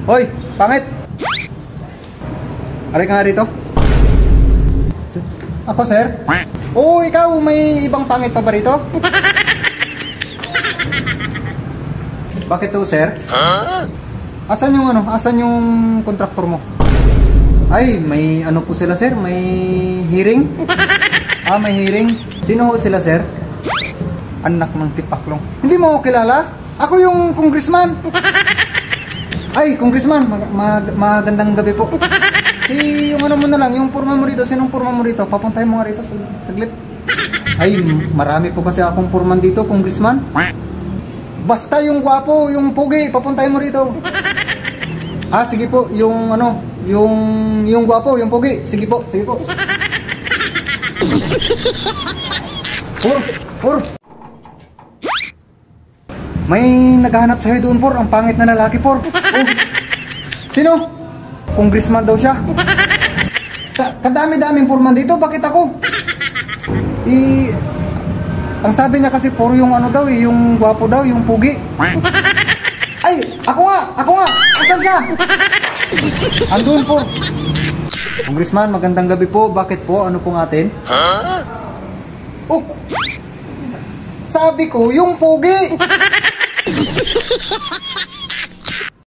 Hoy, pangit! Aray ka nga rito. Ako, sir? Oo, ikaw, may ibang pangit pa ba rito? Bakit to, sir? Asan yung ano? Asan yung kontraktor mo? Ay, may ano po sila, sir? May hearing? Ah, may hearing. Sino ho sila, sir? Anak ng tipaklong. Hindi mo ako kilala? Ako yung congressman. Ay, congressman, magandang gabi po. Si yung ano mo na lang, yung purma mo rito, sinong purma mo rito? Papuntahin mo nga rito, saglit. Ay, marami po kasi akong purman dito, congressman. Basta yung gwapo, yung pugi, papuntahin mo rito. Ah, sige po, yung ano, yung gwapo, yung pugi. Sige po, sige po. Pur. May naghahanap sa'yo doon, Pur. Ang pangit na lalaki, Pur. Oh. Sino? Congressman daw siya. Kadami-daming purman dito, bakit ako? Ang sabi niya kasi puro yung ano daw, yung gwapo daw, yung pugi. Ay, ako nga. Asan siya? Andun po. Congressman, magandang gabi po. Bakit po? Ano pong atin? Oh, sabi ko, yung pugi.